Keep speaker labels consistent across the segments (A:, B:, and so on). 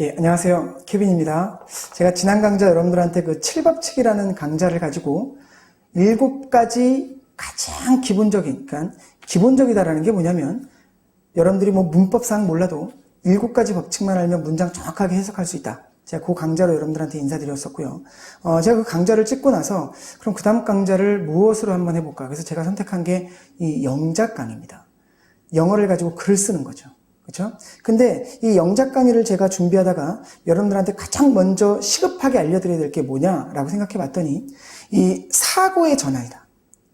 A: 예, 안녕하세요. 케빈입니다. 제가 지난 강좌 여러분들한테 그 7법칙이라는 강좌를 가지고 7가지 가장 기본적인, 그러니까 기본적이다라는 게 뭐냐면 여러분들이 뭐 문법상 몰라도 7가지 법칙만 알면 문장 정확하게 해석할 수 있다. 제가 그 강좌로 여러분들한테 인사드렸었고요. 제가 그 강좌를 찍고 나서 그럼 그 다음 강좌를 무엇으로 한번 해볼까? 그래서 제가 선택한 게 이 영작 강의입니다. 영어를 가지고 글을 쓰는 거죠. 그렇죠? 근데 이 영작 강의를 제가 준비하다가 여러분들한테 가장 먼저 시급하게 알려드려야 될 게 뭐냐라고 생각해 봤더니 이 사고의 전환이다.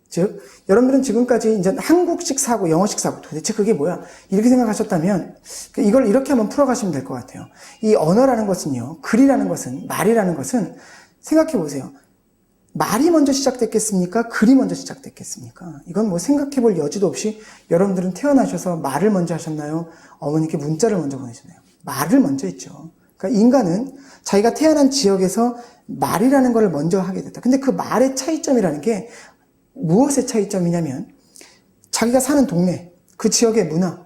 A: 즉 여러분들은 지금까지 이제 한국식 사고, 영어식 사고 도대체 그게 뭐야? 이렇게 생각하셨다면 이걸 이렇게 한번 풀어가시면 될 것 같아요. 이 언어라는 것은요, 글이라는 것은, 말이라는 것은 생각해 보세요. 말이 먼저 시작됐겠습니까? 글이 먼저 시작됐겠습니까? 이건 뭐 생각해 볼 여지도 없이 여러분들은 태어나셔서 말을 먼저 하셨나요? 어머니께 문자를 먼저 보내셨나요? 말을 먼저 했죠. 그러니까 인간은 자기가 태어난 지역에서 말이라는 걸 먼저 하게 됐다. 근데 그 말의 차이점이라는 게 무엇의 차이점이냐면 자기가 사는 동네, 그 지역의 문화,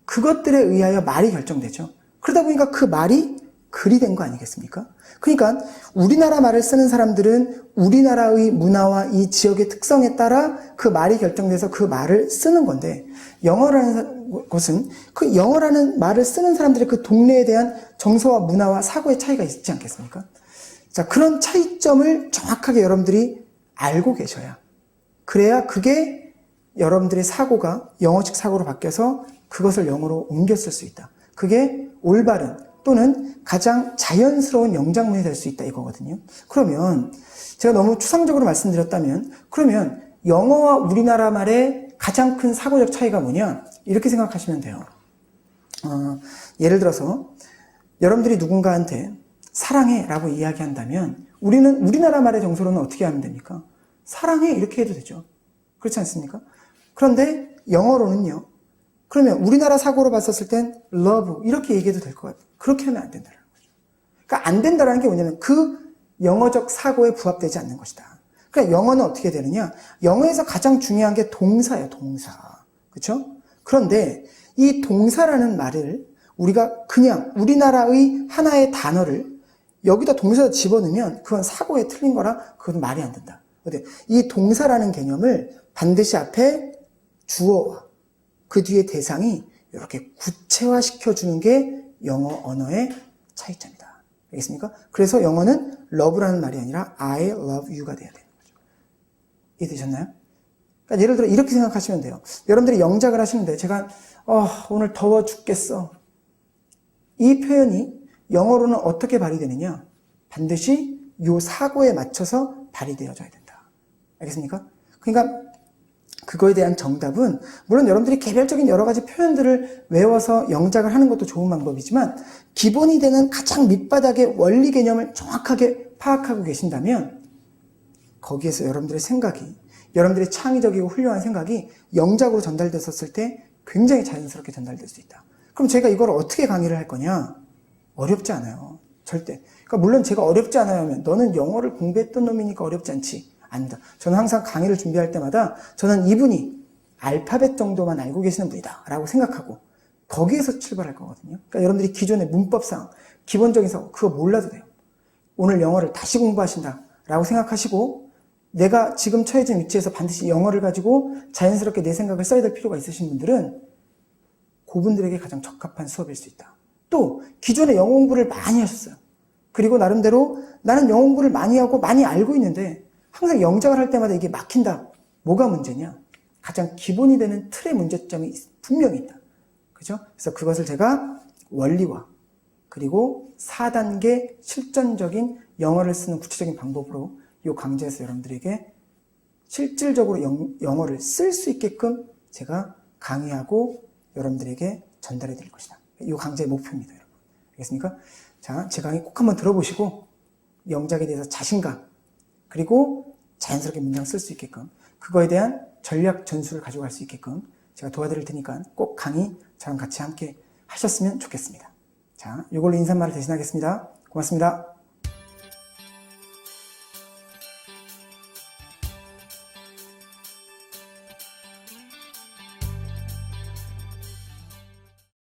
A: 그것들에 의하여 말이 결정되죠. 그러다 보니까 그 말이 글이 된 거 아니겠습니까? 그러니까 우리나라 말을 쓰는 사람들은 우리나라의 문화와 이 지역의 특성에 따라 그 말이 결정돼서 그 말을 쓰는 건데, 영어라는 것은 그 영어라는 말을 쓰는 사람들의 그 동네에 대한 정서와 문화와 사고의 차이가 있지 않겠습니까? 자, 그런 차이점을 정확하게 여러분들이 알고 계셔야, 그래야 그게 여러분들의 사고가 영어식 사고로 바뀌어서 그것을 영어로 옮겨 쓸 수 있다. 그게 올바른 또는 가장 자연스러운 영작문이 될 수 있다 이거거든요. 그러면 제가 너무 추상적으로 말씀드렸다면, 그러면 영어와 우리나라 말의 가장 큰 사고적 차이가 뭐냐? 이렇게 생각하시면 돼요. 예를 들어서 여러분들이 누군가한테 사랑해 라고 이야기한다면 우리는 우리나라 말의 정서로는 어떻게 하면 됩니까? 사랑해 이렇게 해도 되죠. 그렇지 않습니까? 그런데 영어로는요, 그러면 우리나라 사고로 봤었을 땐 love 이렇게 얘기해도 될 것 같아요. 그렇게 하면 안 된다는 거죠. 그러니까 안 된다는 게 뭐냐면 그 영어적 사고에 부합되지 않는 것이다. 그러니까 영어는 어떻게 되느냐? 영어에서 가장 중요한 게 동사예요, 동사. 그렇죠? 그런데 이 동사라는 말을 우리가 그냥 우리나라의 하나의 단어를 여기다 동사에 집어넣으면 그건 사고에 틀린 거라 그건 말이 안 된다. 이 동사라는 개념을 반드시 앞에 주어와 그 뒤에 대상이 이렇게 구체화시켜주는 게 영어 언어의 차이점이다. 알겠습니까? 그래서 영어는 love라는 말이 아니라 I love you가 돼야 되는 거죠. 이해되셨나요? 그러니까 예를 들어 이렇게 생각하시면 돼요. 여러분들이 영작을 하시는데 제가 오늘 더워 죽겠어. 이 표현이 영어로는 어떻게 발휘되느냐? 반드시 이 사고에 맞춰서 발휘되어져야 된다. 알겠습니까? 그러니까 그거에 대한 정답은 물론 여러분들이 개별적인 여러 가지 표현들을 외워서 영작을 하는 것도 좋은 방법이지만 기본이 되는 가장 밑바닥의 원리 개념을 정확하게 파악하고 계신다면 거기에서 여러분들의 생각이, 여러분들의 창의적이고 훌륭한 생각이 영작으로 전달됐었을 때 굉장히 자연스럽게 전달될 수 있다. 그럼 제가 이걸 어떻게 강의를 할 거냐? 어렵지 않아요. 절대. 그러니까 물론 제가 어렵지 않아요 하면 너는 영어를 공부했던 놈이니까 어렵지 않지. 아니다. 저는 항상 강의를 준비할 때마다 저는 이분이 알파벳 정도만 알고 계시는 분이다 라고 생각하고 거기에서 출발할 거거든요. 그러니까 여러분들이 기존의 문법상 기본적인 사고 그거 몰라도 돼요. 오늘 영어를 다시 공부하신다 라고 생각하시고 내가 지금 처해진 위치에서 반드시 영어를 가지고 자연스럽게 내 생각을 써야 될 필요가 있으신 분들은 그분들에게 가장 적합한 수업일 수 있다. 또 기존에 영어 공부를 많이 하셨어요. 그리고 나름대로 나는 영어 공부를 많이 하고 많이 알고 있는데 항상 영작을 할 때마다 이게 막힌다. 뭐가 문제냐? 가장 기본이 되는 틀의 문제점이 분명히 있다. 그죠? 그래서 그것을 제가 원리와 그리고 4단계 실전적인 영어를 쓰는 구체적인 방법으로 이 강좌에서 여러분들에게 실질적으로 영어를 쓸 수 있게끔 제가 강의하고 여러분들에게 전달해 드릴 것이다. 이 강좌의 목표입니다, 여러분. 알겠습니까? 자, 제 강의 꼭 한번 들어보시고 영작에 대해서 자신감 그리고 자연스럽게 문장을 쓸 수 있게끔 그거에 대한 전략 전술을 가지고 갈 수 있게끔 제가 도와드릴 테니까 꼭 강의 저랑 같이 함께 하셨으면 좋겠습니다. 자, 이걸로 인사말을 대신하겠습니다. 고맙습니다.